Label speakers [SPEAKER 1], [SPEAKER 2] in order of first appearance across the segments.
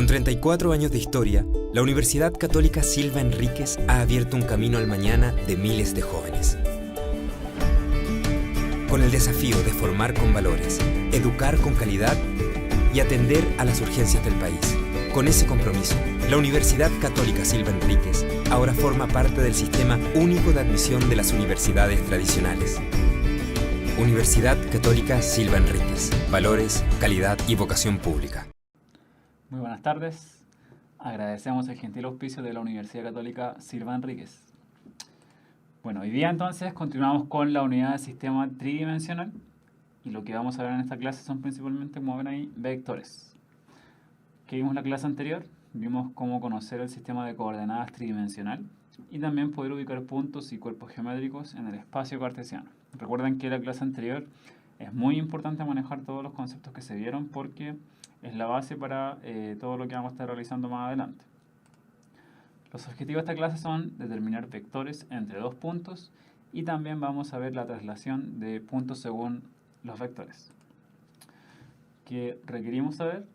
[SPEAKER 1] Con 34 años de historia, la Universidad Católica Silva Enríquez ha abierto un camino al mañana de miles de jóvenes. Con el desafío de formar con valores, educar con calidad y atender a las urgencias del país. Con ese compromiso, la Universidad Católica Silva Enríquez ahora forma parte del Sistema Único de Admisión de las Universidades Tradicionales. Universidad Católica Silva Enríquez. Valores, calidad y vocación pública.
[SPEAKER 2] Muy buenas tardes. Agradecemos el gentil auspicio de la Universidad Católica Silva Enríquez. Bueno, hoy día entonces continuamos con la unidad de sistema tridimensional y lo que vamos a ver en esta clase son principalmente, como ven ahí, vectores. ¿Qué vimos en la clase anterior? Vimos cómo conocer el sistema de coordenadas tridimensional y también poder ubicar puntos y cuerpos geométricos en el espacio cartesiano. Recuerden que en la clase anterior es muy importante manejar todos los conceptos que se vieron porque es la base para todo lo que vamos a estar realizando más adelante. Los objetivos de esta clase son determinar vectores entre dos puntos y también vamos a ver la traslación de puntos según los vectores. ¿Qué requerimos saber?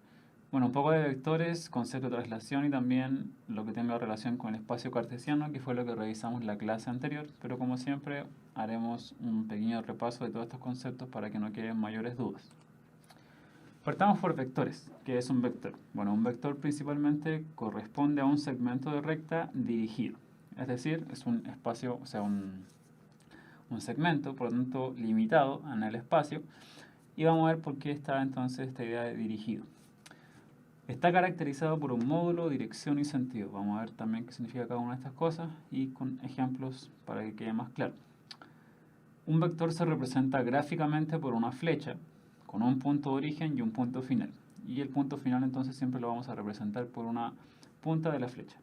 [SPEAKER 2] Bueno, un poco de vectores, concepto de traslación y también lo que tenga relación con el espacio cartesiano, que fue lo que revisamos en la clase anterior, pero como siempre haremos un pequeño repaso de todos estos conceptos para que no queden mayores dudas. Partamos por vectores. ¿Qué es un vector? Bueno, un vector principalmente corresponde a un segmento de recta dirigido, es decir, es un espacio, o sea, un segmento, por lo tanto, limitado en el espacio, y vamos a ver por qué está entonces esta idea de dirigido. Está caracterizado por un módulo, dirección y sentido. Vamos a ver también qué significa cada una de estas cosas y con ejemplos para que quede más claro. Un vector se representa gráficamente por una flecha con un punto de origen y un punto final. Y el punto final entonces siempre lo vamos a representar por una punta de la flecha.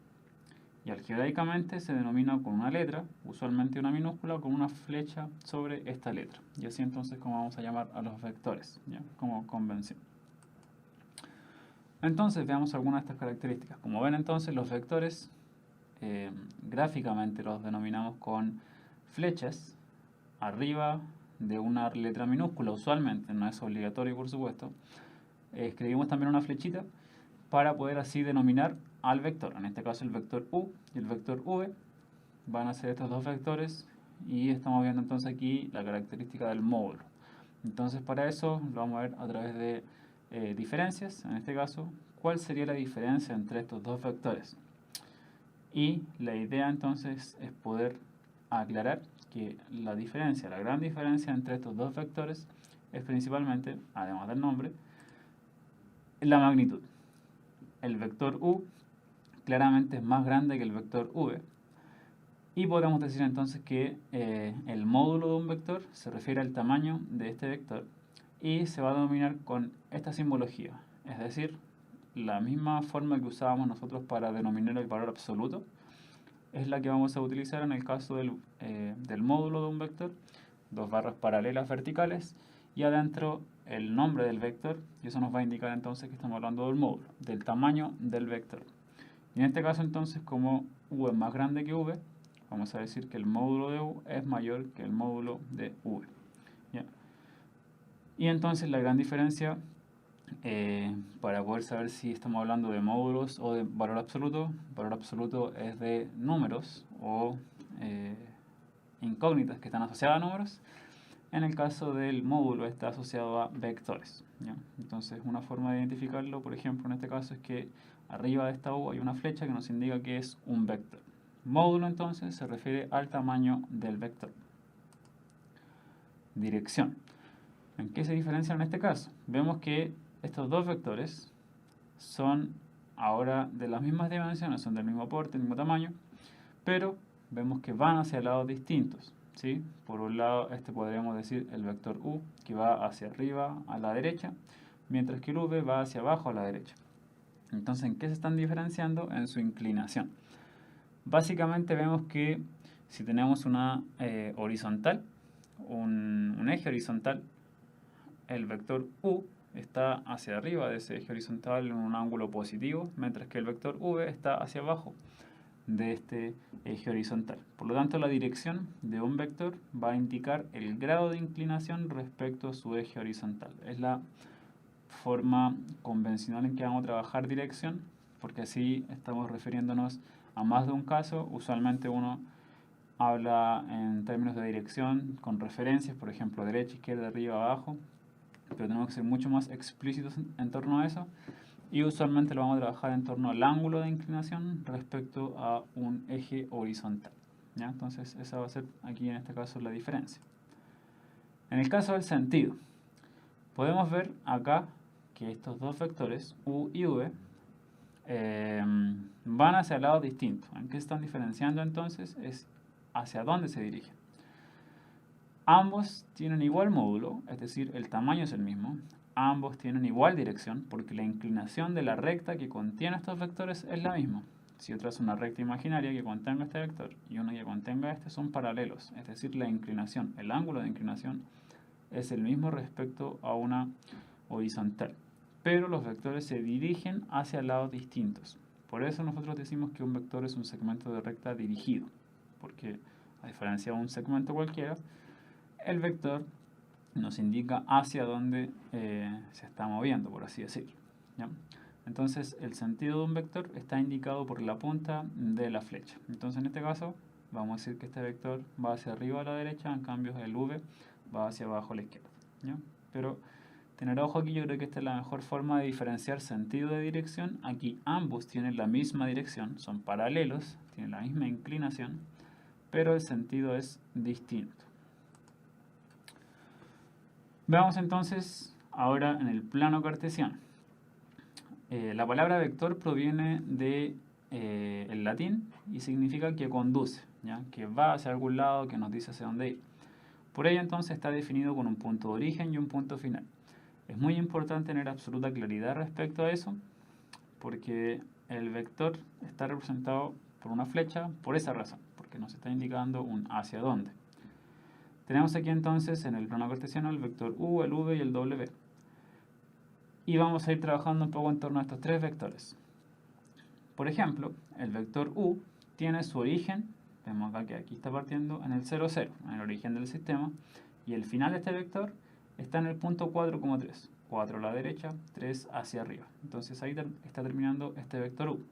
[SPEAKER 2] Y algebraicamente se denomina con una letra, usualmente una minúscula, con una flecha sobre esta letra. Y así entonces como vamos a llamar a los vectores, ¿ya? Como convención. Entonces veamos algunas de estas características. Como ven entonces los vectores gráficamente los denominamos con flechas arriba de una letra minúscula, usualmente, no es obligatorio por supuesto. Escribimos también una flechita para poder así denominar al vector, en este caso el vector u y el vector v van a ser estos dos vectores y estamos viendo entonces aquí la característica del módulo. Entonces para eso lo vamos a ver a través de diferencias, en este caso, ¿cuál sería la diferencia entre estos dos vectores? Y la idea entonces es poder aclarar que la diferencia, la gran diferencia entre estos dos vectores es principalmente, además del nombre, la magnitud. El vector u claramente es más grande que el vector v y podemos decir entonces que el módulo de un vector se refiere al tamaño de este vector y se va a denominar con esta simbología, es decir, la misma forma que usábamos nosotros para denominar el valor absoluto es la que vamos a utilizar en el caso del módulo de un vector, dos barras paralelas verticales y adentro el nombre del vector y eso nos va a indicar entonces que estamos hablando del módulo, del tamaño del vector. Y en este caso entonces como u es más grande que v, vamos a decir que el módulo de u es mayor que el módulo de v. ¿Ya? Y entonces la gran diferencia, para poder saber si estamos hablando de módulos o de valor absoluto es de números o incógnitas que están asociadas a números. En el caso del módulo está asociado a vectores, ¿ya? Entonces una forma de identificarlo, por ejemplo, en este caso es que arriba de esta U hay una flecha que nos indica que es un vector. Módulo entonces se refiere al tamaño del vector. Dirección. ¿En qué se diferencian en este caso? Vemos que estos dos vectores son ahora de las mismas dimensiones, son del mismo porte, del mismo tamaño, pero vemos que van hacia lados distintos, ¿sí? Por un lado, podríamos decir el vector u, que va hacia arriba a la derecha, mientras que el v va hacia abajo a la derecha. Entonces, ¿en qué se están diferenciando? En su inclinación. Básicamente vemos que si tenemos una horizontal, un eje horizontal, el vector u está hacia arriba de ese eje horizontal en un ángulo positivo, mientras que el vector v está hacia abajo de este eje horizontal. Por lo tanto, la dirección de un vector va a indicar el grado de inclinación respecto a su eje horizontal. Es la forma convencional en que vamos a trabajar dirección porque así estamos refiriéndonos a más de un caso. Usualmente uno habla en términos de dirección con referencias, por ejemplo, derecha, izquierda, arriba, abajo, pero tenemos que ser mucho más explícitos en torno a eso, y usualmente lo vamos a trabajar en torno al ángulo de inclinación respecto a un eje horizontal, ¿ya? Entonces esa va a ser aquí en este caso la diferencia. En el caso del sentido, podemos ver acá que estos dos vectores, u y v, van hacia lados distintos. ¿En qué se están diferenciando entonces? Es hacia dónde se dirigen. Ambos tienen igual módulo, es decir, el tamaño es el mismo. Ambos tienen igual dirección, porque la inclinación de la recta que contiene estos vectores es la misma. Si yo trazo una recta imaginaria que contenga este vector y una que contenga este, son paralelos, es decir, la inclinación, el ángulo de inclinación es el mismo respecto a una horizontal, pero los vectores se dirigen hacia lados distintos. Por eso nosotros decimos que un vector es un segmento de recta dirigido, porque a diferencia de un segmento cualquiera, el vector nos indica hacia dónde se está moviendo, por así decirlo, ¿ya? Entonces el sentido de un vector está indicado por la punta de la flecha. Entonces en este caso vamos a decir que este vector va hacia arriba a la derecha, en cambio el v va hacia abajo a la izquierda, ¿ya? Pero tener ojo aquí, yo creo que esta es la mejor forma de diferenciar sentido de dirección. Aquí ambos tienen la misma dirección, son paralelos, tienen la misma inclinación, pero el sentido es distinto. Veamos entonces ahora en el plano cartesiano. La palabra vector proviene de el latín y significa que conduce, ¿ya? Que va hacia algún lado, que nos dice hacia dónde ir. Por ello entonces está definido con un punto de origen y un punto final. Es muy importante tener absoluta claridad respecto a eso, porque el vector está representado por una flecha por esa razón, porque nos está indicando un hacia dónde. Tenemos aquí entonces en el plano cartesiano el vector u, el v y el w. Y vamos a ir trabajando un poco en torno a estos tres vectores. Por ejemplo, el vector u tiene su origen, vemos acá que aquí está partiendo en el 0, 0, en el origen del sistema, y el final de este vector está en el punto 4,3. 4 a la derecha, 3 hacia arriba. Entonces ahí está terminando este vector u.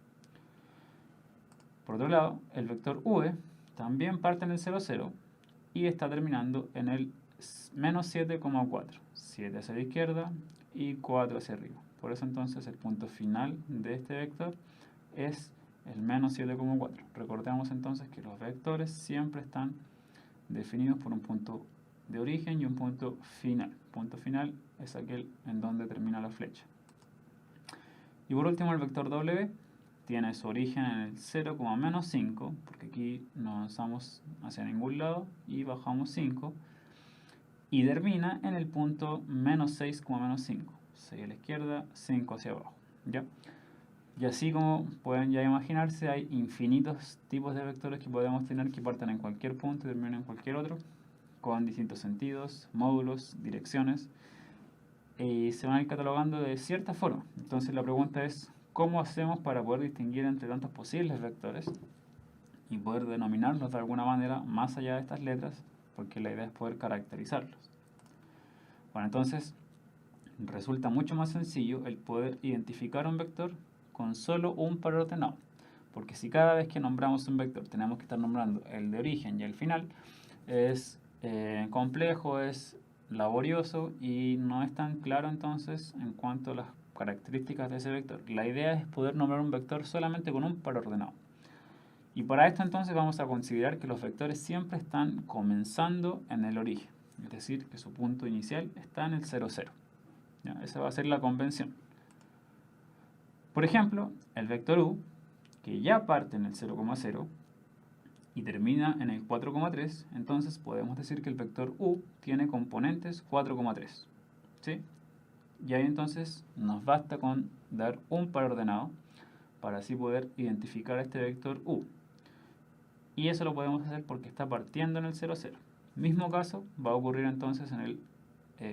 [SPEAKER 2] Por otro lado, el vector v también parte en el 0, 0 y está terminando en el menos 7,4. 7 hacia la izquierda y 4 hacia arriba. Por eso entonces el punto final de este vector es el menos 7,4. Recordemos entonces que los vectores siempre están definidos por un punto de origen y un punto final. Punto final es aquel en donde termina la flecha. Y por último el vector w tiene su origen en el 0,-5, porque aquí no avanzamos hacia ningún lado y bajamos 5, y termina en el punto menos 6,-5. 6 a la izquierda, 5 hacia abajo, ¿ya? Y así como pueden ya imaginarse, hay infinitos tipos de vectores que podemos tener que parten en cualquier punto y terminan en cualquier otro, con distintos sentidos, módulos, direcciones, y se van a ir catalogando de cierta forma. Entonces la pregunta es, ¿cómo hacemos para poder distinguir entre tantos posibles vectores y poder denominarlos de alguna manera más allá de estas letras? Porque la idea es poder caracterizarlos. Bueno, entonces resulta mucho más sencillo el poder identificar un vector con solo un par ordenado, porque si cada vez que nombramos un vector tenemos que estar nombrando el de origen y el final, es complejo, es laborioso y no es tan claro entonces en cuanto a las características de ese vector. La idea es poder nombrar un vector solamente con un par ordenado. Y para esto entonces vamos a considerar que los vectores siempre están comenzando en el origen, es decir, que su punto inicial está en el 0, 0. ¿Ya? Esa va a ser la convención. Por ejemplo, el vector u, que ya parte en el 0,0 y termina en el 4,3, entonces podemos decir que el vector u tiene componentes 4,3. ¿Sí? Y ahí entonces nos basta con dar un par ordenado para así poder identificar este vector u. Y eso lo podemos hacer porque está partiendo en el 0, 0. Mismo caso va a ocurrir entonces en el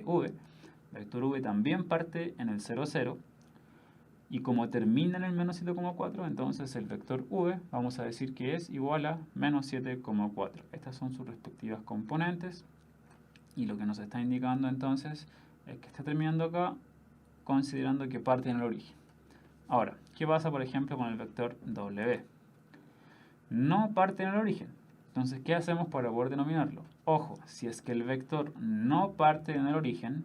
[SPEAKER 2] v. El vector v también parte en el 0, 0. Y como termina en el menos 7,4, entonces el vector v vamos a decir que es igual a menos 7,4. Estas son sus respectivas componentes. Y lo que nos está indicando entonces es que está terminando acá considerando que parte en el origen. Ahora, ¿qué pasa por ejemplo con el vector W? No parte en el origen. Entonces, ¿qué hacemos para poder denominarlo? Ojo, si es que el vector no parte en el origen,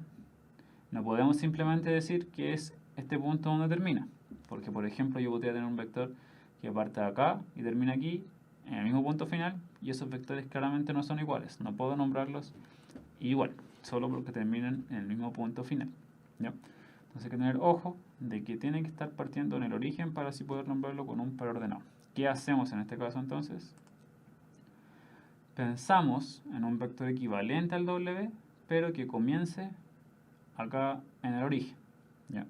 [SPEAKER 2] no podemos simplemente decir que es este punto donde termina. Porque, por ejemplo, yo podría tener un vector que parte de acá y termina aquí, en el mismo punto final, y esos vectores claramente no son iguales. No puedo nombrarlos igual, solo porque terminan en el mismo punto final. ¿Ya? Entonces hay que tener ojo de que tiene que estar partiendo en el origen para así poder nombrarlo con un par ordenado. ¿Qué hacemos en este caso entonces? Pensamos en un vector equivalente al W, pero que comience acá en el origen. ¿Ya?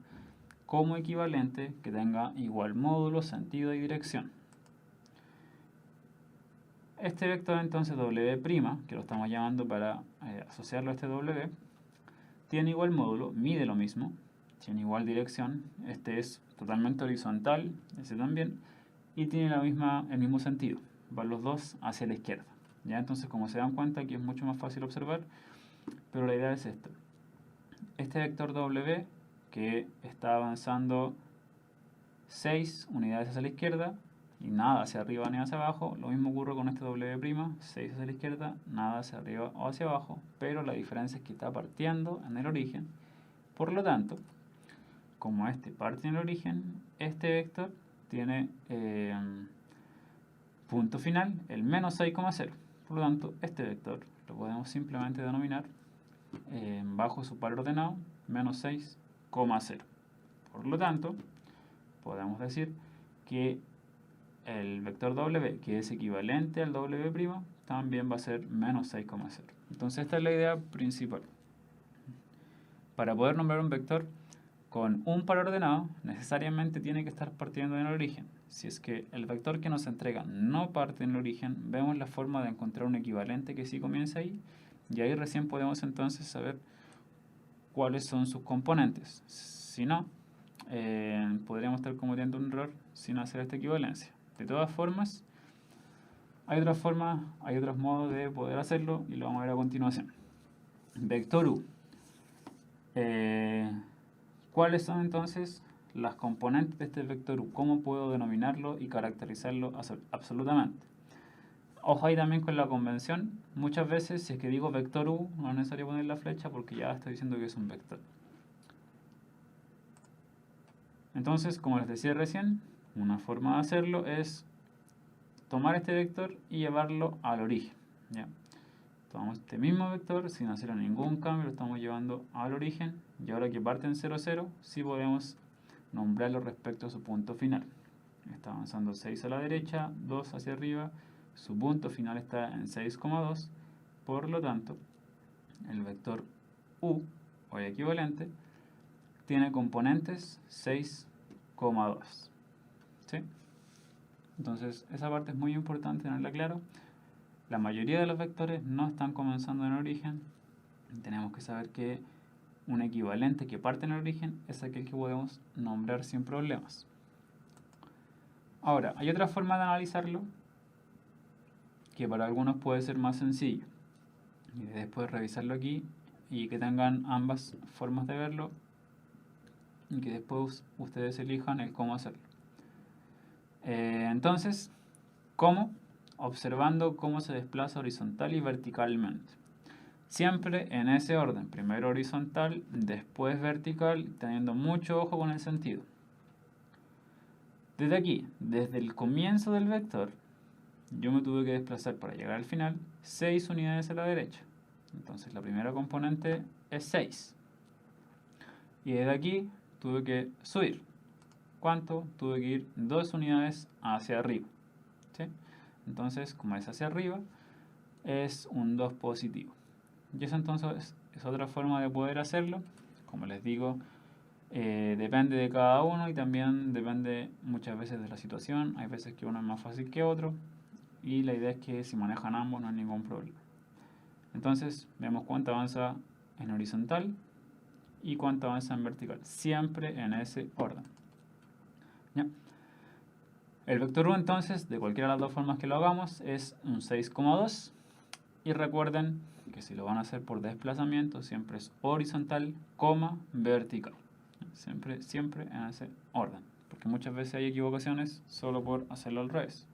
[SPEAKER 2] Como equivalente que tenga igual módulo, sentido y dirección. Este vector entonces W', que lo estamos llamando para asociarlo a este W, tiene igual módulo, mide lo mismo, tiene igual dirección, este es totalmente horizontal, ese también, y tiene el mismo sentido, van los dos hacia la izquierda. ¿Ya? Entonces, como se dan cuenta, aquí es mucho más fácil observar, pero la idea es esta. Este vector W, que está avanzando 6 unidades hacia la izquierda, y nada hacia arriba ni hacia abajo, lo mismo ocurre con este W', 6 hacia la izquierda, nada hacia arriba o hacia abajo, pero la diferencia es que está partiendo en el origen. Por lo tanto, como este parte en el origen, este vector tiene punto final, el menos 6,0. Por lo tanto, este vector lo podemos simplemente denominar bajo su par ordenado, menos 6,0. Por lo tanto, podemos decir que el vector W, que es equivalente al W', también va a ser menos 6,0. Entonces esta es la idea principal. Para poder nombrar un vector con un par ordenado, necesariamente tiene que estar partiendo en el origen. Si es que el vector que nos entrega no parte en el origen, vemos la forma de encontrar un equivalente que sí comienza ahí, y ahí recién podemos entonces saber cuáles son sus componentes. Si no, podríamos estar cometiendo un error sin hacer esta equivalencia. De todas formas, hay otros modos de poder hacerlo y lo vamos a ver a continuación. Vector U. ¿Cuáles son entonces las componentes de este vector U? ¿Cómo puedo denominarlo y caracterizarlo absolutamente? Ojo ahí también con la convención. Muchas veces, si es que digo vector U, no es necesario poner la flecha porque ya estoy diciendo que es un vector. Entonces, como les decía recién, una forma de hacerlo es tomar este vector y llevarlo al origen. ¿Ya? Tomamos este mismo vector sin hacer ningún cambio, lo estamos llevando al origen, y ahora que parte en 0, 0, sí podemos nombrarlo respecto a su punto final. Está avanzando 6 a la derecha, 2 hacia arriba, su punto final está en 6,2, por lo tanto, el vector U, o el equivalente, tiene componentes 6,2. ¿Sí? Entonces, esa parte es muy importante tenerla claro. La mayoría de los vectores no están comenzando en el origen. Tenemos que saber que un equivalente que parte en el origen es aquel que podemos nombrar sin problemas. Ahora, hay otra forma de analizarlo que para algunos puede ser más sencillo. Y después revisarlo aquí y que tengan ambas formas de verlo y que después ustedes elijan el cómo hacerlo. Entonces, ¿cómo? Observando cómo se desplaza horizontal y verticalmente. Siempre en ese orden, primero horizontal, después vertical, teniendo mucho ojo con el sentido. Desde aquí, desde el comienzo del vector, yo me tuve que desplazar para llegar al final 6 unidades a la derecha. Entonces la primera componente es 6. Y desde aquí tuve que subir. ¿Cuánto? Tuve que ir 2 unidades hacia arriba. ¿Sí? Entonces, como es hacia arriba, es un 2 positivo. Y eso entonces es otra forma de poder hacerlo. Como les digo, depende de cada uno y también depende muchas veces de la situación. Hay veces que uno es más fácil que otro. Y la idea es que si manejan ambos no hay ningún problema. Entonces, vemos cuánto avanza en horizontal y cuánto avanza en vertical. Siempre en ese orden. ¿Ya? El vector U entonces, de cualquiera de las dos formas que lo hagamos, es un 6,2. Y recuerden que si lo van a hacer por desplazamiento, siempre es horizontal, vertical. Siempre en ese orden. porque muchas veces hay equivocaciones solo por hacerlo al revés.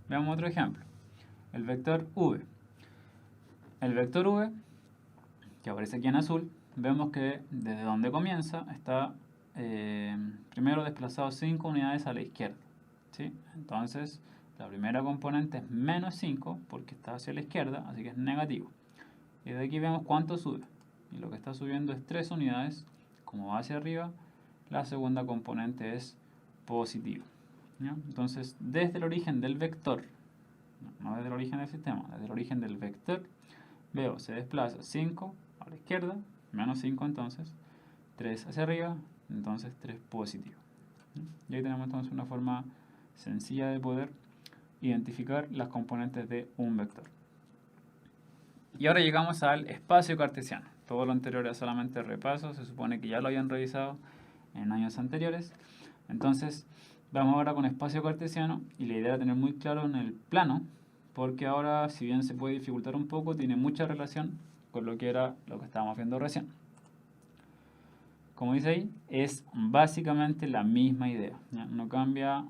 [SPEAKER 2] Veamos otro ejemplo. El vector v. El vector v, que aparece aquí en azul, vemos que desde donde comienza está primero desplazado 5 unidades a la izquierda, ¿sí? Entonces la primera componente es menos 5 porque está hacia la izquierda, así que es negativo. Y de aquí vemos cuánto sube. Y lo que está subiendo es 3 unidades. Como va hacia arriba, la segunda componente es positiva, ¿ya? Entonces, desde el origen del vector, no desde el origen del sistema, desde el origen del vector, veo se desplaza 5 a la izquierda, menos 5 entonces, 3 hacia arriba, entonces 3 positivo. Y ahí tenemos entonces una forma sencilla de poder identificar las componentes de un vector. Y ahora llegamos al espacio cartesiano. Todo lo anterior es solamente repaso, se supone que ya lo habían revisado en años anteriores. Entonces, vamos ahora con espacio cartesiano y la idea era tener muy claro en el plano, porque ahora, si bien se puede dificultar un poco, tiene mucha relación con lo que era lo que estábamos viendo recién. Como dice ahí, es básicamente la misma idea, ¿ya? No cambia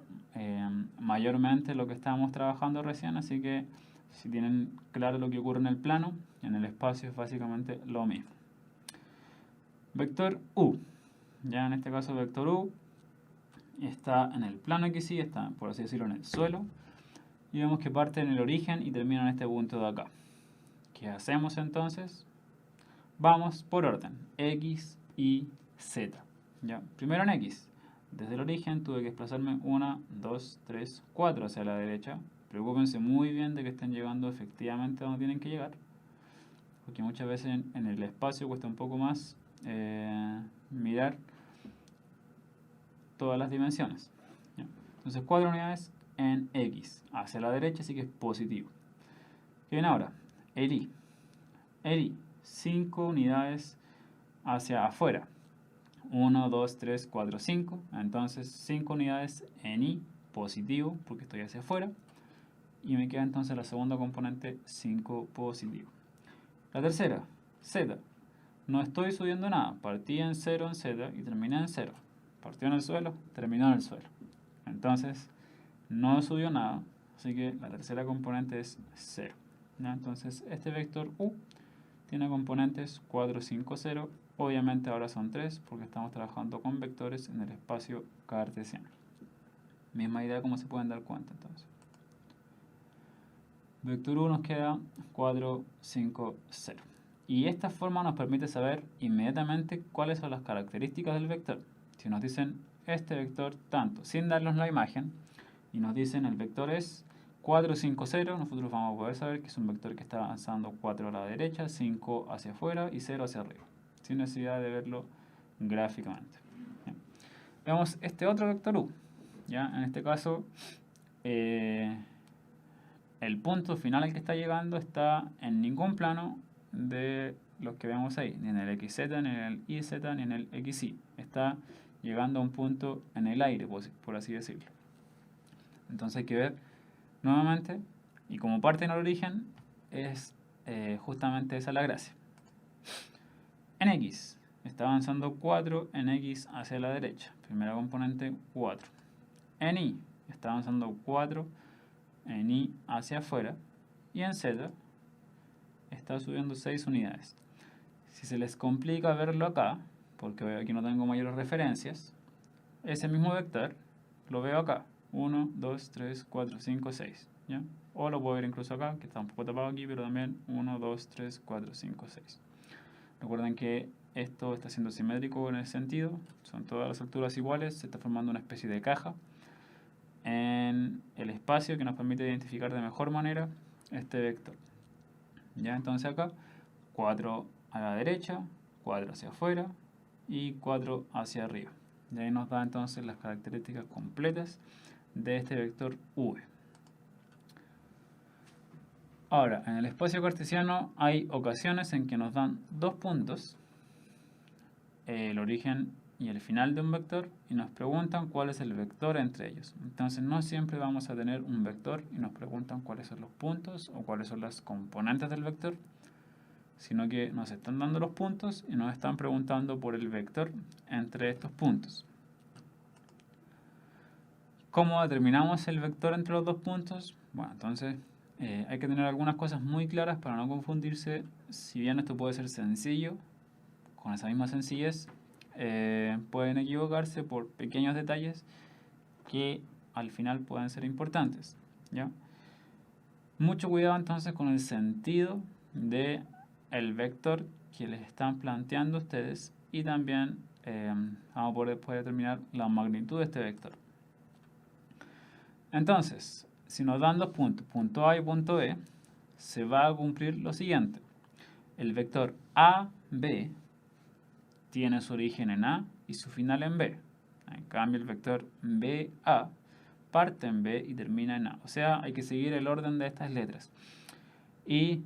[SPEAKER 2] mayormente lo que estábamos trabajando recién, así que si tienen claro lo que ocurre en el plano, en el espacio es básicamente lo mismo. Vector u, ya en este caso vector u está en el plano XY, está por así decirlo en el suelo, y vemos que parte en el origen y termina en este punto de acá. ¿Qué hacemos entonces? Vamos por orden, X y Z. ¿Ya? Primero en X. Desde el origen tuve que desplazarme 1, 2, 3, 4 hacia la derecha. Preocúpense muy bien de que estén llegando efectivamente a donde tienen que llegar, porque muchas veces en el espacio cuesta un poco más mirar todas las dimensiones. ¿Ya? Entonces 4 unidades en X hacia la derecha, así que es positivo. ¿Qué viene ahora? El Y. El Y, 5 unidades hacia afuera. 1, 2, 3, 4, 5. Entonces 5 unidades en Y positivo, porque estoy hacia afuera. Y me queda entonces la segunda componente 5 positivo. La tercera, Z. No estoy subiendo nada. Partí en 0 en Z y terminé en 0. Partió en el suelo, terminó en el suelo. Entonces no subió nada, así que la tercera componente es 0. ¿Ya? Entonces este vector U tiene componentes 4, 5, 0. Obviamente ahora son 3 porque estamos trabajando con vectores en el espacio cartesiano. Misma idea como se pueden dar cuenta entonces. Vector U nos queda 4, 5, 0. Y esta forma nos permite saber inmediatamente cuáles son las características del vector. Si nos dicen este vector tanto, sin darnos la imagen, y nos dicen el vector es 4, 5, 0, nosotros vamos a poder saber que es un vector que está avanzando 4 a la derecha, 5 hacia afuera y 0 hacia arriba, sin necesidad de verlo gráficamente. ¿Ya? Vemos este otro vector U. ¿Ya? En este caso, el punto final al que está llegando está en ningún plano de los que vemos ahí, ni en el XZ, ni en el YZ, ni en el XY. Está llegando a un punto en el aire, por así decirlo. Entonces hay que ver nuevamente, y como parte en el origen, es justamente esa la gracia. En X, está avanzando 4 en X hacia la derecha. Primera componente, 4. En Y, está avanzando 4 en Y hacia afuera. Y en Z, está subiendo 6 unidades. Si se les complica verlo acá, porque aquí no tengo mayores referencias, ese mismo vector lo veo acá. 1, 2, 3, 4, 5, 6. ¿Ya? O lo puedo ver incluso acá, que está un poco tapado aquí, pero también 1, 2, 3, 4, 5, 6. Recuerden que esto está siendo simétrico en ese sentido. Son todas las alturas iguales, se está formando una especie de caja en el espacio que nos permite identificar de mejor manera este vector. ¿Ya? Entonces acá 4 a la derecha, 4 hacia afuera y 4 hacia arriba. Y ahí nos da entonces las características completas de este vector V. Ahora, en el espacio cartesiano hay ocasiones en que nos dan dos puntos, el origen y el final de un vector, y nos preguntan cuál es el vector entre ellos. Entonces no siempre vamos a tener un vector y nos preguntan cuáles son los puntos o cuáles son las componentes del vector, sino que nos están dando los puntos y nos están preguntando por el vector entre estos puntos. ¿Cómo determinamos el vector entre los dos puntos? Bueno, entonces hay que tener algunas cosas muy claras para no confundirse. Si bien esto puede ser sencillo, con esa misma sencillez pueden equivocarse por pequeños detalles que al final pueden ser importantes, ¿ya? Mucho cuidado entonces con el sentido de el vector que les están planteando ustedes, y también vamos a poder después determinar la magnitud de este vector. Entonces, si nos dan dos puntos, punto A y punto B, se va a cumplir lo siguiente. El vector AB tiene su origen en A y su final en B. En cambio, el vector BA parte en B y termina en A. O sea, hay que seguir el orden de estas letras. Y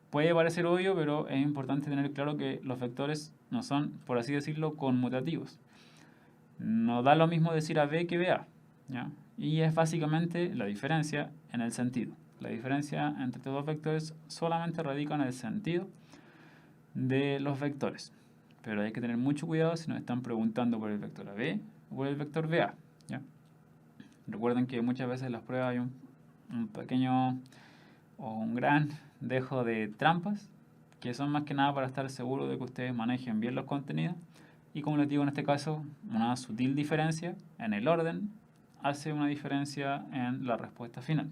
[SPEAKER 2] puede parecer obvio, pero es importante tener claro que los vectores no son, por así decirlo, conmutativos. No da lo mismo decir AB que BA, ¿ya? Y es básicamente la diferencia en el sentido. La diferencia entre estos dos vectores solamente radica en el sentido de los vectores. Pero hay que tener mucho cuidado si nos están preguntando por el vector AB o por el vector BA, ¿ya? Recuerden que muchas veces en las pruebas hay un pequeño o un gran dejo de trampas, que son más que nada para estar seguro de que ustedes manejen bien los contenidos. Y como les digo, en este caso, una sutil diferencia en el orden hace una diferencia en la respuesta final.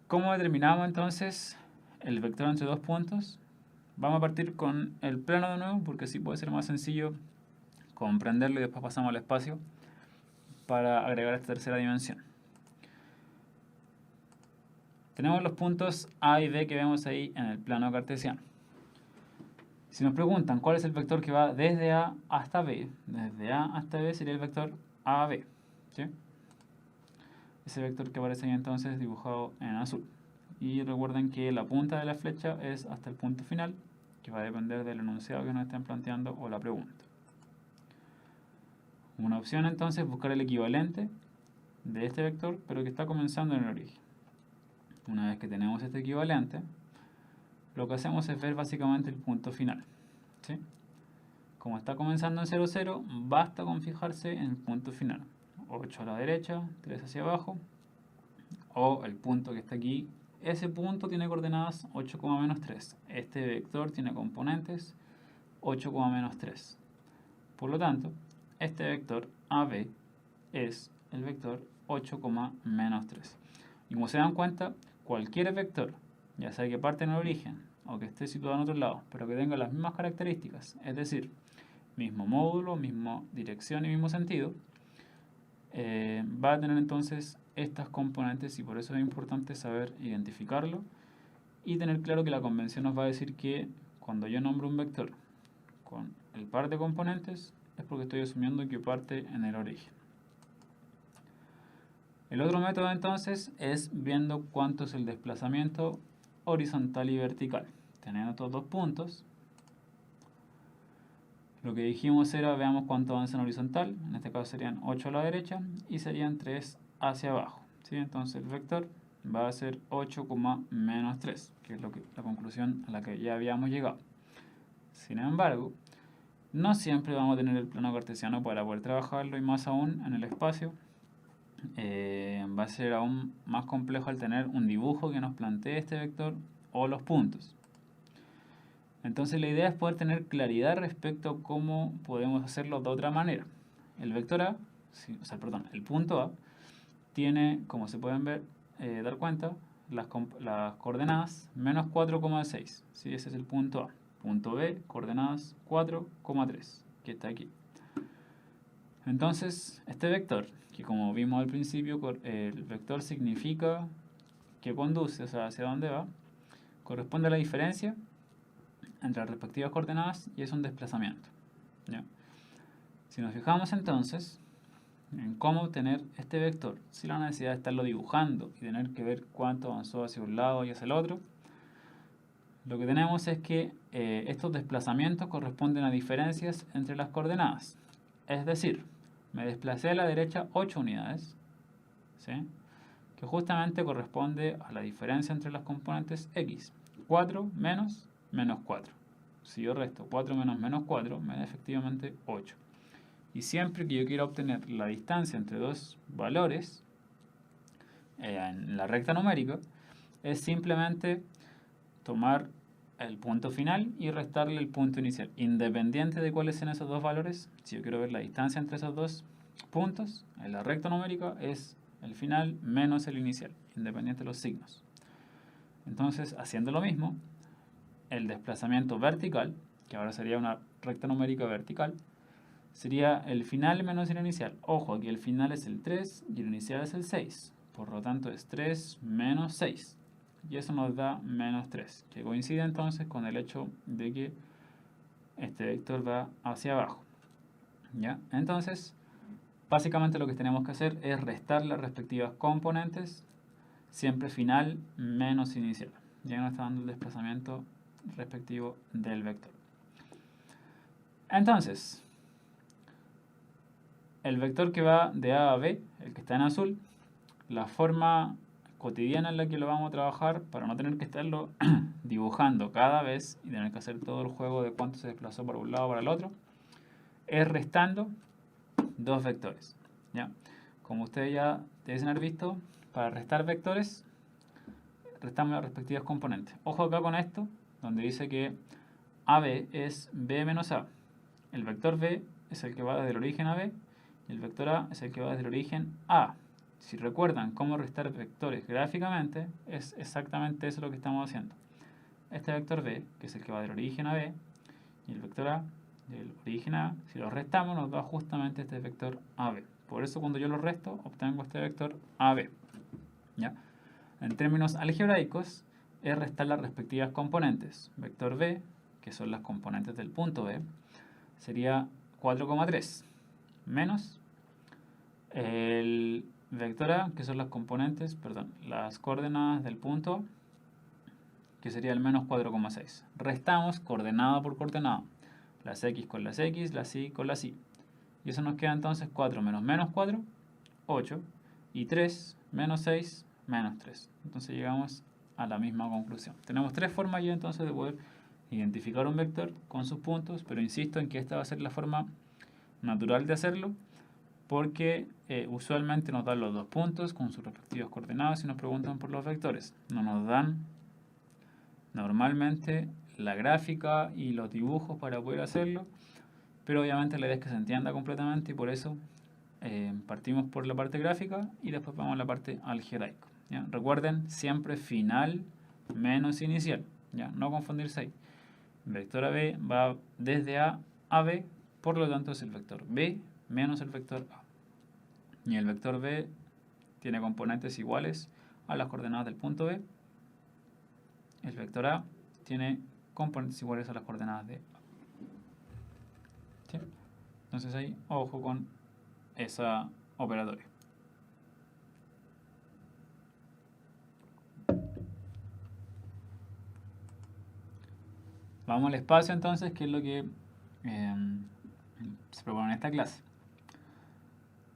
[SPEAKER 2] ¿Cómo determinamos entonces el vector entre dos puntos? Vamos a partir con el plano de nuevo, porque así puede ser más sencillo comprenderlo, y después pasamos al espacio para agregar esta tercera dimensión. Tenemos los puntos A y B que vemos ahí en el plano cartesiano. Si nos preguntan cuál es el vector que va desde A hasta B, desde A hasta B sería el vector AB, ¿sí? Ese vector que aparece ahí entonces dibujado en azul. Y recuerden que la punta de la flecha es hasta el punto final, que va a depender del enunciado que nos estén planteando o la pregunta. Una opción entonces es buscar el equivalente de este vector, pero que está comenzando en el origen. Una vez que tenemos este equivalente, lo que hacemos es ver básicamente el punto final, ¿sí? Como está comenzando en 0, 0, basta con fijarse en el punto final. 8 a la derecha, 3 hacia abajo, o el punto que está aquí. Ese punto tiene coordenadas 8, menos 3. Este vector tiene componentes 8, menos 3. Por lo tanto, este vector AB es el vector 8, menos 3. Y como se dan cuenta, cualquier vector, ya sea que parte en el origen o que esté situado en otro lado, pero que tenga las mismas características, es decir, mismo módulo, misma dirección y mismo sentido, va a tener entonces estas componentes, y por eso es importante saber identificarlo y tener claro que la convención nos va a decir que cuando yo nombro un vector con el par de componentes es porque estoy asumiendo que parte en el origen. El otro método entonces es viendo cuánto es el desplazamiento horizontal y vertical. Teniendo estos dos puntos, lo que dijimos era, veamos cuánto avanza en horizontal. En este caso serían 8 a la derecha y serían 3 hacia abajo, ¿sí? Entonces el vector va a ser 8, menos 3, que es la conclusión a la que ya habíamos llegado. Sin embargo, no siempre vamos a tener el plano cartesiano para poder trabajarlo, y más aún en el espacio. Va a ser aún más complejo al tener un dibujo que nos plantee este vector o los puntos. Entonces la idea es poder tener claridad respecto a cómo podemos hacerlo de otra manera. El vector A, el punto A, tiene, como se pueden ver, dar cuenta, las coordenadas menos 4,6. ¿Sí? Ese es el punto A. Punto B, coordenadas 4,3, que está aquí. Entonces, este vector, que como vimos al principio, el vector significa que conduce, o sea, hacia dónde va, corresponde a la diferencia entre las respectivas coordenadas y es un desplazamiento, ¿ya? Si nos fijamos entonces en cómo obtener este vector sin la necesidad de estarlo dibujando y tener que ver cuánto avanzó hacia un lado y hacia el otro, lo que tenemos es que estos desplazamientos corresponden a diferencias entre las coordenadas. Es decir, me desplacé a la derecha 8 unidades, ¿sí? que justamente corresponde a la diferencia entre las componentes x. 4 menos menos 4. Si yo resto 4 menos menos 4, me da efectivamente 8. Y siempre que yo quiera obtener la distancia entre dos valores en la recta numérica, es simplemente tomar el punto final y restarle el punto inicial. Independiente de cuáles sean esos dos valores, si yo quiero ver la distancia entre esos dos puntos, en la recta numérica es el final menos el inicial, independiente de los signos. Entonces, haciendo lo mismo, el desplazamiento vertical, que ahora sería una recta numérica vertical, sería el final menos el inicial. Ojo, aquí el final es el 3 y el inicial es el 6. Por lo tanto es 3 menos 6. Y eso nos da menos 3, que coincide entonces con el hecho de que este vector va hacia abajo. ¿Ya? Entonces, básicamente lo que tenemos que hacer es restar las respectivas componentes, siempre final menos inicial. Ya nos está dando el desplazamiento respectivo del vector. Entonces, el vector que va de A a B, el que está en azul, la forma cotidiana en la que lo vamos a trabajar, para no tener que estarlo dibujando cada vez y tener que hacer todo el juego de cuánto se desplazó por un lado o para el otro, es restando dos vectores. ¿Ya? Como ustedes ya deben haber visto, para restar vectores, restamos las respectivas componentes. Ojo acá con esto, donde dice que AB es B menos A. El vector B es el que va desde el origen a B y el vector A es el que va desde el origen a. Si recuerdan cómo restar vectores gráficamente, es exactamente eso lo que estamos haciendo. Este vector B, que es el que va del origen a B, y el vector A del origen a, si lo restamos nos da justamente este vector AB. Por eso cuando yo lo resto, obtengo este vector AB. ¿Ya? En términos algebraicos, es restar las respectivas componentes. Vector B, que son las componentes del punto B, sería 4,3 menos el vector A, que son las componentes, perdón, las coordenadas del punto A, que sería el menos 4,6. Restamos coordenada por coordenada, las x con las x, las y con las y. Y eso nos queda entonces 4 menos menos 4, 8, y 3 menos 6, menos 3. Entonces llegamos a la misma conclusión. Tenemos tres formas ya entonces de poder identificar un vector con sus puntos, pero insisto en que esta va a ser la forma natural de hacerlo, porque usualmente nos dan los dos puntos con sus respectivos coordenadas y nos preguntan por los vectores. No nos dan normalmente la gráfica y los dibujos para poder hacerlo, pero obviamente la idea es que se entienda completamente y por eso partimos por la parte gráfica y después vamos a la parte algebraica. ¿Ya? Recuerden, siempre final menos inicial, ¿ya? No confundirse ahí. Vector AB va desde A a B, por lo tanto es el vector B menos el vector A. Y el vector B tiene componentes iguales a las coordenadas del punto B. El vector A tiene componentes iguales a las coordenadas de A. ¿Sí? Entonces ahí, ojo con esa operatoria. Vamos al espacio entonces, que es lo que se propone en esta clase.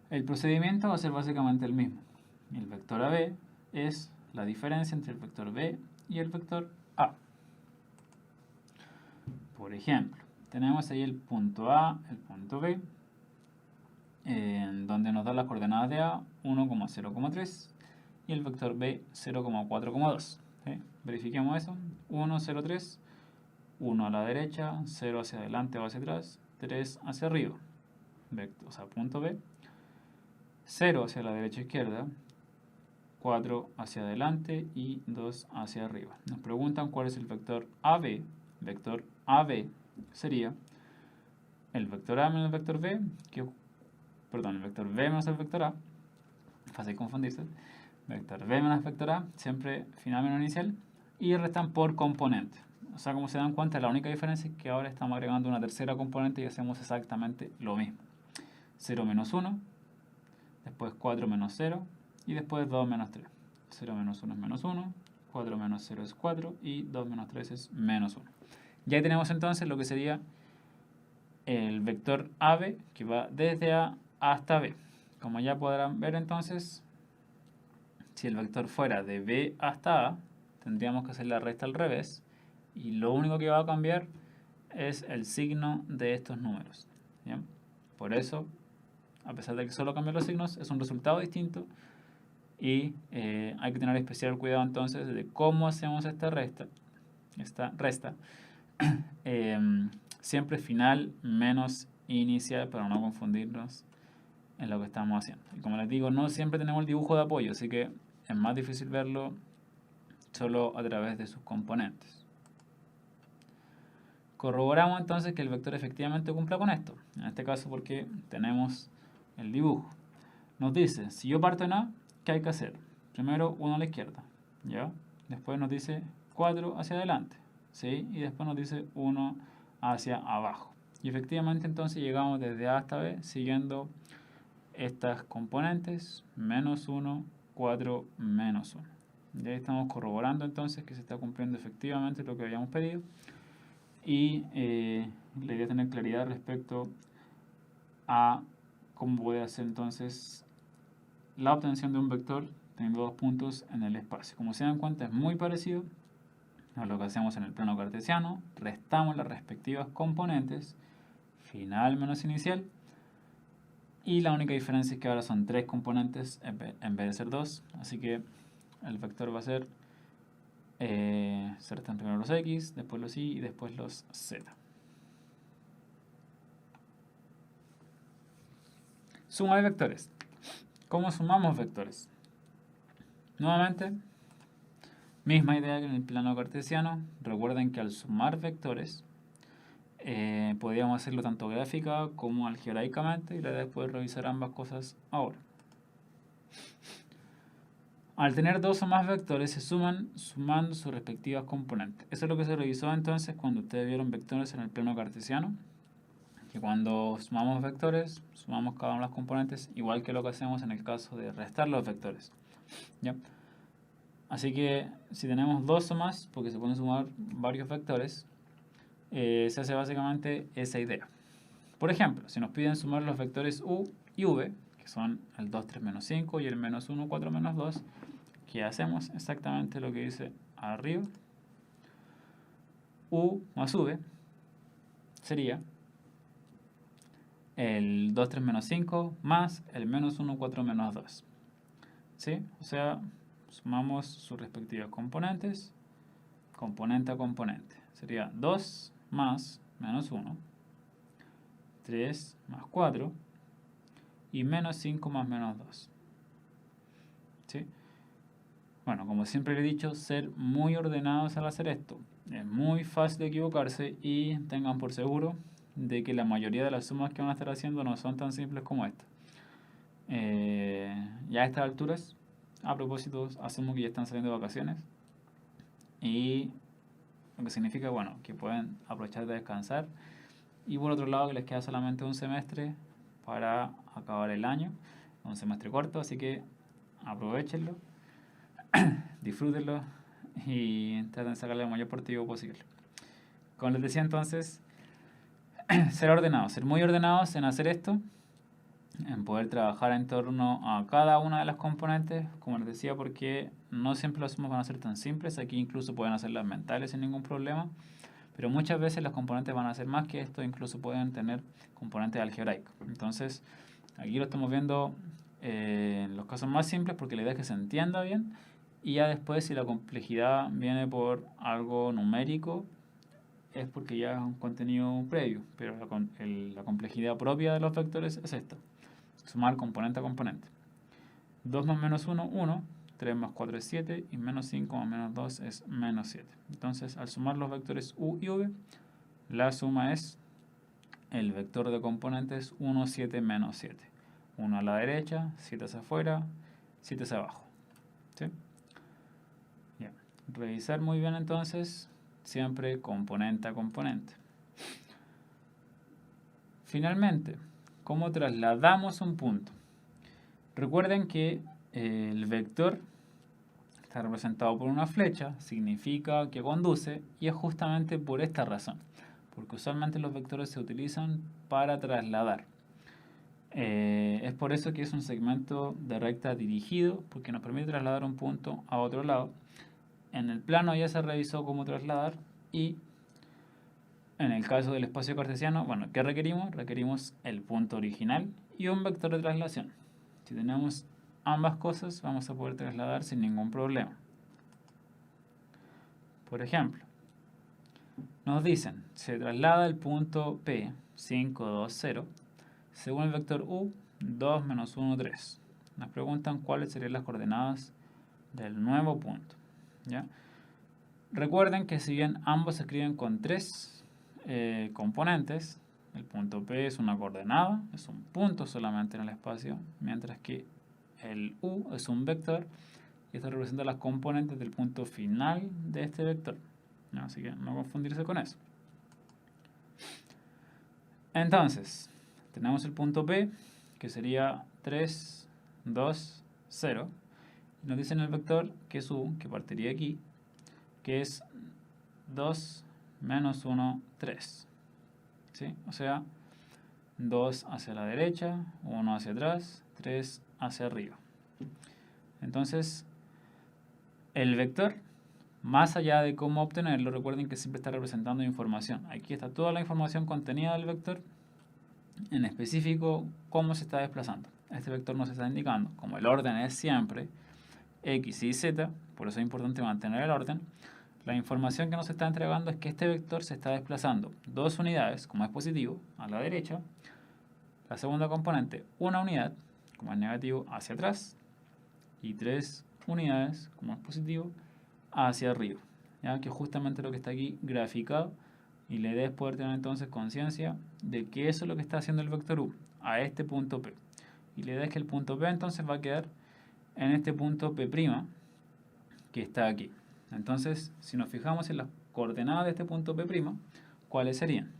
[SPEAKER 2] El procedimiento va a ser básicamente el mismo. El vector AB es la diferencia entre el vector B y el vector A. Por ejemplo, tenemos ahí el punto A, el punto B, donde nos da las coordenadas de A 1,0,3 y el vector B 0,4,2. ¿Sí? Verifiquemos eso. 1, 0, 3, 1 a la derecha, 0 hacia adelante o hacia atrás, 3 hacia arriba. O sea, punto B. 0 hacia la derecha e izquierda, 4 hacia adelante y 2 hacia arriba. Nos preguntan cuál es el vector AB. Vector AB sería el vector A menos el vector B, el vector B menos el vector A, fácil confundirse, vector B menos vector A, siempre final menos inicial, y restan por componente. O sea, como se dan cuenta, la única diferencia es que ahora estamos agregando una tercera componente y hacemos exactamente lo mismo. 0 menos 1, después 4 menos 0 y después 2 menos 3. 0 menos 1 es menos 1, 4 menos 0 es 4 y 2 menos 3 es menos 1. Ya ahí tenemos entonces lo que sería el vector AB, que va desde A hasta B. Como ya podrán ver entonces, si el vector fuera de B hasta A, tendríamos que hacer la resta al revés, y lo único que va a cambiar es el signo de estos números. ¿Bien? Por eso, a pesar de que solo cambian los signos, es un resultado distinto, y hay que tener especial cuidado entonces de cómo hacemos esta resta, siempre final menos inicial para no confundirnos en lo que estamos haciendo. Y como les digo, no siempre tenemos el dibujo de apoyo, así que es más difícil verlo solo a través de sus componentes. Corroboramos entonces que el vector efectivamente cumpla con esto, en este caso porque tenemos el dibujo. Nos dice, si yo parto en A, ¿qué hay que hacer? Primero 1 a la izquierda, ¿ya? Después nos dice 4 hacia adelante, ¿sí? Y después nos dice 1 hacia abajo. Y efectivamente entonces llegamos desde A hasta B siguiendo estas componentes, menos 1, 4, menos 1. Y ahí estamos corroborando entonces que se está cumpliendo efectivamente lo que habíamos pedido. Y la idea es tener claridad respecto a cómo puede hacer entonces la obtención de un vector teniendo dos puntos en el espacio. Como se dan cuenta, es muy parecido a lo que hacemos en el plano cartesiano. Restamos las respectivas componentes, final menos inicial, y la única diferencia es que ahora son 3 componentes en vez de ser 2, así que el vector va a ser se restan primero los x, después los y después los z. Suma de vectores. ¿Cómo sumamos vectores? Nuevamente, misma idea que en el plano cartesiano. Recuerden que al sumar vectores podríamos hacerlo tanto gráfica como algebraicamente, y la idea es poder revisar ambas cosas ahora. Al tener dos o más vectores se suman sumando sus respectivas componentes. Eso es lo que se revisó entonces cuando ustedes vieron vectores en el plano cartesiano, que cuando sumamos vectores, sumamos cada una de las componentes, igual que lo que hacemos en el caso de restar los vectores. ¿Ya? Así que si tenemos dos o más, porque se pueden sumar varios vectores, se hace básicamente esa idea. Por ejemplo, si nos piden sumar los vectores u y v, que son el 2, 3, menos 5 y el menos 1, 4, menos 2, ¿qué hacemos? Exactamente lo que dice arriba. U más v sería el 2, 3, menos 5 más el menos 1, 4, menos 2. ¿Sí? O sea, sumamos sus respectivas componentes, componente a componente. Sería 2 más menos 1, 3 más 4 y menos 5 más menos 2. ¿Sí? Bueno, como siempre le he dicho, ser muy ordenados al hacer esto. Es muy fácil de equivocarse y tengan por seguro de que la mayoría de las sumas que van a estar haciendo no son tan simples como esta. Ya a estas alturas, a propósito, asumo que ya están saliendo de vacaciones, y lo que significa, bueno, que pueden aprovechar de descansar, y por otro lado que les queda solamente un semestre para acabar el año, un semestre corto, así que aprovechenlo, disfrútenlo y traten de sacarle el mayor partido posible. Como les decía entonces, ser ordenados, ser muy ordenados en hacer esto, en poder trabajar en torno a cada una de las componentes, como les decía, porque no siempre las sumas van a ser tan simples. Aquí incluso pueden hacerlas mentales sin ningún problema, pero muchas veces las componentes van a ser más que esto, incluso pueden tener componentes algebraicos. Entonces, aquí lo estamos viendo en los casos más simples porque la idea es que se entienda bien, y ya después si la complejidad viene por algo numérico, es porque ya es un contenido previo, pero la complejidad propia de los vectores es esta: sumar componente a componente. 2 más menos 1, 1. 3 más 4 es 7. Y menos 5 más menos 2 es menos 7. Entonces, al sumar los vectores u y v, la suma es el vector de componentes 1, 7, menos 7. 1 a la derecha, 7 hacia afuera, 7 hacia abajo. ¿Sí? Bien. Revisar muy bien entonces, siempre componente a componente. Finalmente, ¿cómo trasladamos un punto? Recuerden que el vector está representado por una flecha, significa que conduce, y es justamente por esta razón, porque usualmente los vectores se utilizan para trasladar. Es por eso que es un segmento de recta dirigido, porque nos permite trasladar un punto a otro lado. En el plano ya se revisó cómo trasladar y en el caso del espacio cartesiano, bueno, ¿qué requerimos? Requerimos el punto original y un vector de traslación. Si tenemos ambas cosas, vamos a poder trasladar sin ningún problema. Por ejemplo, nos dicen, se traslada el punto P, 5, 2, 0, según el vector U, 2, menos 1, 3. Nos preguntan cuáles serían las coordenadas del nuevo punto, ¿ya? Recuerden que si bien ambos se escriben con 3 componentes, el punto P es una coordenada, es un punto solamente en el espacio, mientras que el U es un vector y esto representa las componentes del punto final de este vector. Así que no confundirse con eso. Entonces, tenemos el punto P, que sería 3, 2, 0. Y nos dicen el vector que es U, que partiría aquí, que es 2, menos 1, 3. ¿Sí? O sea, 2 hacia la derecha, 1 hacia atrás, 3 hacia arriba. Entonces, el vector, más allá de cómo obtenerlo, recuerden que siempre está representando información. Aquí está toda la información contenida del vector, en específico cómo se está desplazando. Este vector nos está indicando, como el orden es siempre X y Z, por eso es importante mantener el orden. La información que nos está entregando es que este vector se está desplazando 2 unidades, como es positivo, a la derecha. La segunda componente, 1 unidad, como es negativo, hacia atrás. Y 3 unidades, como es positivo, hacia arriba. ¿Ya? Que es justamente lo que está aquí graficado. Y la idea es poder tener entonces conciencia de que eso es lo que está haciendo el vector U a este punto P. Y la idea es que el punto P entonces va a quedar en este punto P', que está aquí. Entonces, si nos fijamos en las coordenadas de este punto P', ¿cuáles serían?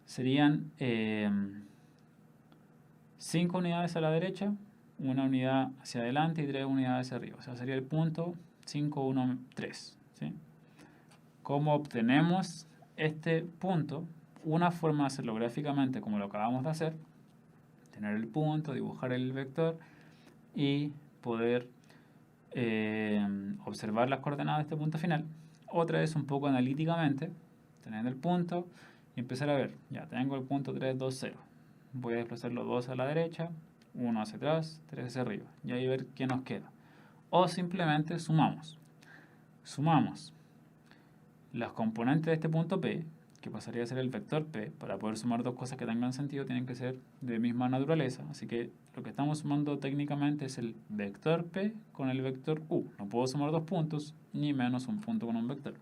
[SPEAKER 2] Serían 5 unidades a la derecha, 1 unidad hacia adelante y 3 unidades hacia arriba. O sea, sería el punto 5, 1, 3. ¿Sí? ¿Cómo obtenemos este punto? Una forma de hacerlo gráficamente, como lo acabamos de hacer, tener el punto, dibujar el vector y poder observar las coordenadas de este punto final. Otra es un poco analíticamente, tener el punto y empezar a ver, ya tengo el punto 3, 2, 0. Voy a desplazarlo 2 a la derecha, 1 hacia atrás, 3 hacia arriba. Y ahí ver qué nos queda. O simplemente sumamos. Sumamos las componentes de este punto P, que pasaría a ser el vector P. Para poder sumar dos cosas que tengan sentido tienen que ser de misma naturaleza. Así que lo que estamos sumando técnicamente es el vector P con el vector U. No puedo sumar dos puntos, ni menos un punto con un vector.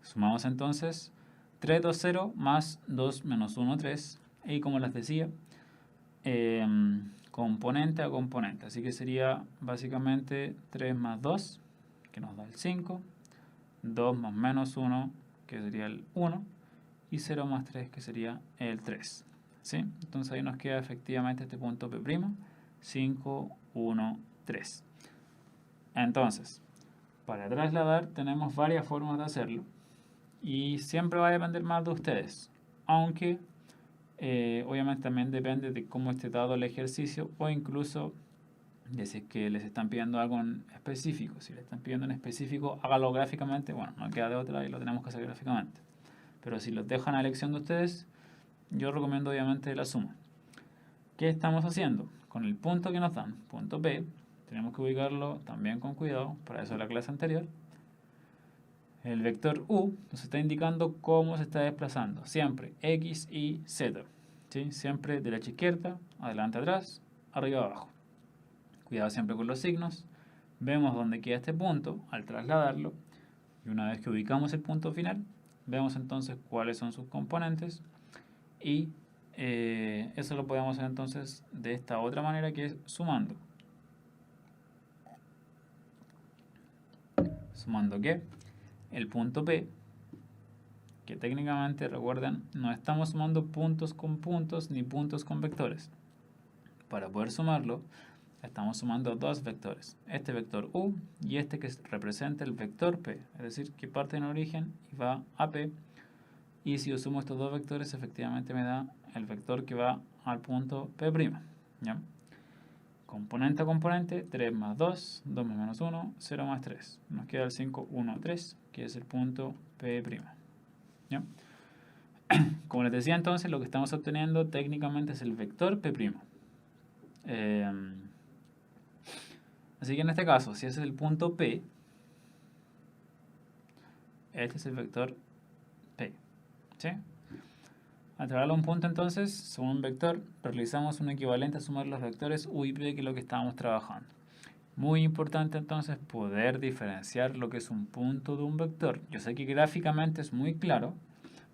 [SPEAKER 2] Sumamos entonces 3, 2, 0 más 2 menos 1, 3. Y como les decía, componente a componente. Así que sería básicamente 3 más 2, que nos da el 5. 2 más menos 1, que sería el 1, y 0 más 3, que sería el 3. ¿Sí? Entonces ahí nos queda efectivamente este punto P', 5, 1, 3. Entonces, para trasladar tenemos varias formas de hacerlo, y siempre va a depender más de ustedes, aunque obviamente también depende de cómo esté dado el ejercicio, o incluso de si es que les están pidiendo algo en específico. Si les están pidiendo en específico, hágalo gráficamente. Bueno, no queda de otra y lo tenemos que hacer gráficamente. Pero si los dejan a elección de ustedes, yo recomiendo obviamente la suma. ¿Qué estamos haciendo? Con el punto que nos dan, punto P, tenemos que ubicarlo también con cuidado, para eso la clase anterior. El vector U nos está indicando cómo se está desplazando, siempre X y Z. ¿Sí? Siempre derecha a izquierda, adelante atrás, arriba abajo. Cuidado siempre con los signos. Vemos dónde queda este punto al trasladarlo. Y una vez que ubicamos el punto final, vemos entonces cuáles son sus componentes. Y eso lo podemos hacer entonces de esta otra manera, que es sumando. ¿Sumando qué? El punto P, que técnicamente, recuerden, no estamos sumando puntos con puntos ni puntos con vectores. Para poder sumarlo, estamos sumando dos vectores, este vector U y este que representa el vector P, es decir, que parte en origen y va a P, y si yo sumo estos dos vectores efectivamente me da el vector que va al punto P', ¿ya? Componente a componente, 3 más 2, 2 más menos 1, 0 más 3. Nos queda el 5, 1, 3, que es el punto P', ¿ya? Como les decía entonces, lo que estamos obteniendo técnicamente es el vector P'. Así que en este caso, si ese es el punto P, este es el vector P, ¿sí? Al traerlo a un punto entonces, sobre un vector, realizamos un equivalente a sumar los vectores U y P, que es lo que estábamos trabajando. Muy importante entonces poder diferenciar lo que es un punto de un vector. Yo sé que gráficamente es muy claro,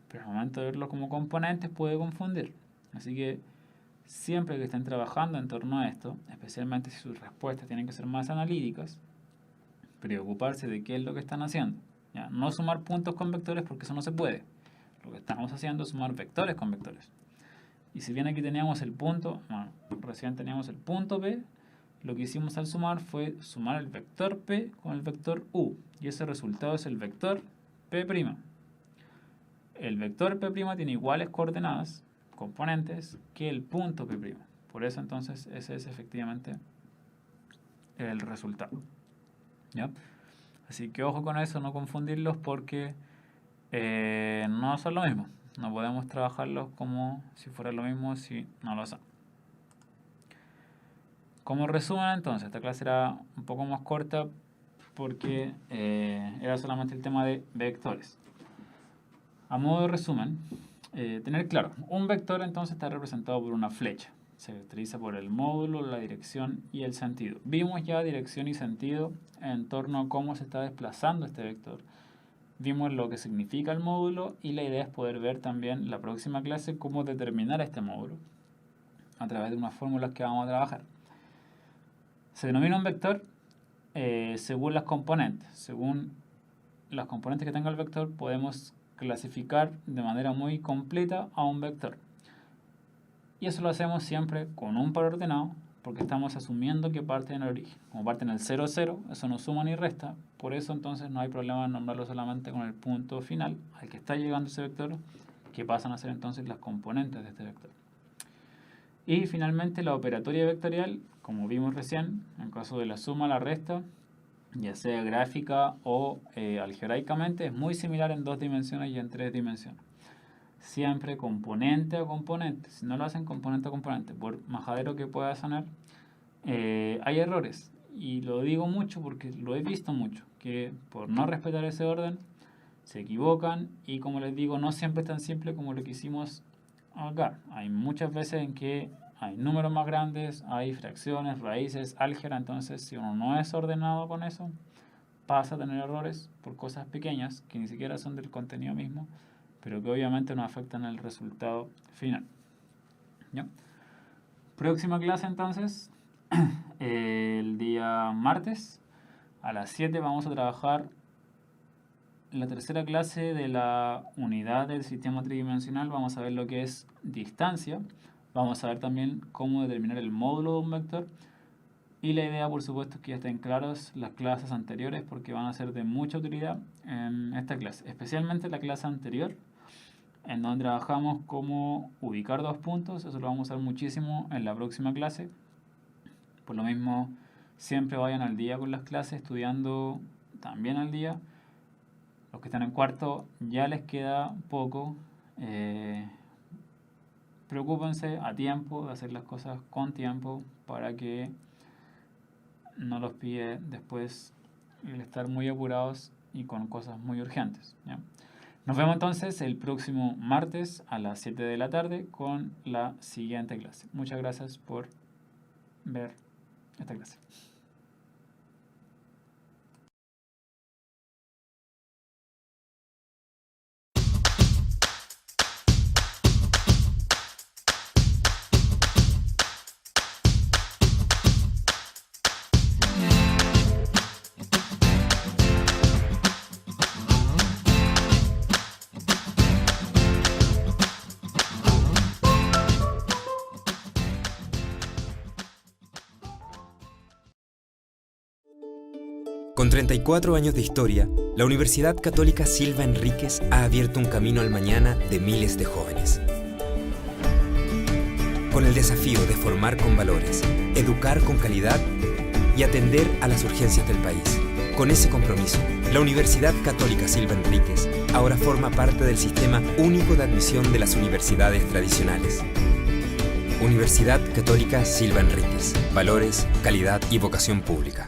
[SPEAKER 2] pero al momento de verlo como componentes puede confundir. Así que siempre que estén trabajando en torno a esto, especialmente si sus respuestas tienen que ser más analíticas, preocuparse de qué es lo que están haciendo. ¿Ya? No sumar puntos con vectores porque eso no se puede. Lo que estamos haciendo es sumar vectores con vectores. Y si bien aquí teníamos el punto, bueno, recién teníamos el punto P, lo que hicimos al sumar fue sumar el vector P con el vector U. Y ese resultado es el vector P'. El vector P' tiene iguales coordenadas, componentes, que el punto P'. Por eso entonces ese es efectivamente el resultado. ¿Ya? Así que ojo con eso, no confundirlos porque no son lo mismo. No podemos trabajarlos como si fuera lo mismo si no lo son. Como resumen entonces, esta clase era un poco más corta porque era solamente el tema de vectores. A modo de resumen, tener claro, un vector entonces está representado por una flecha. Se caracteriza por el módulo, la dirección y el sentido. Vimos ya dirección y sentido en torno a cómo se está desplazando este vector. Vimos lo que significa el módulo y la idea es poder ver también la próxima clase cómo determinar este módulo a través de unas fórmulas que vamos a trabajar. Se denomina un vector según las componentes. Según las componentes que tenga el vector podemos clasificar de manera muy completa a un vector. Y eso lo hacemos siempre con un par ordenado porque estamos asumiendo que parte en el origen. Como parte en el 0, 0, eso no suma ni resta. Por eso entonces no hay problema en nombrarlo solamente con el punto final al que está llegando ese vector, que pasan a ser entonces las componentes de este vector. Y finalmente la operatoria vectorial, como vimos recién, en caso de la suma, la resta, ya sea gráfica o algebraicamente, es muy similar en 2 dimensiones y en 3 dimensiones. Siempre componente a componente. Si no lo hacen componente a componente, por majadero que pueda sonar, hay errores. Y lo digo mucho porque lo he visto mucho, que por no respetar ese orden se equivocan y, como les digo, no siempre es tan simple como lo que hicimos acá. Hay muchas veces en que hay números más grandes, hay fracciones, raíces, álgebra. Entonces si uno no es ordenado con eso, pasa a tener errores por cosas pequeñas que ni siquiera son del contenido mismo, pero que obviamente nos afectan el resultado final. ¿Ya? Próxima clase entonces, el día martes a las 7 vamos a trabajar la tercera clase de la unidad del sistema tridimensional. Vamos a ver lo que es distancia, vamos a ver también cómo determinar el módulo de un vector y la idea, por supuesto, es que ya estén claros las clases anteriores porque van a ser de mucha utilidad en esta clase, especialmente la clase anterior en donde trabajamos cómo ubicar 2 puntos. Eso lo vamos a ver muchísimo en la próxima clase. Por lo mismo, siempre vayan al día con las clases, estudiando también al día. Los que están en cuarto ya les queda poco. Preocúpense a tiempo de hacer las cosas con tiempo para que no los pille después el estar muy apurados y con cosas muy urgentes, ¿ya? Nos vemos entonces el próximo martes a las 7 de la tarde con la siguiente clase. Muchas gracias por ver esta clase.
[SPEAKER 1] Con 34 años de historia, la Universidad Católica Silva Enríquez ha abierto un camino al mañana de miles de jóvenes. con el desafío de formar con valores, educar con calidad y atender a las urgencias del país. Con ese compromiso, la Universidad Católica Silva Enríquez ahora forma parte del Sistema Único de Admisión de las Universidades Tradicionales. Universidad Católica Silva Enríquez. Valores, calidad y vocación pública.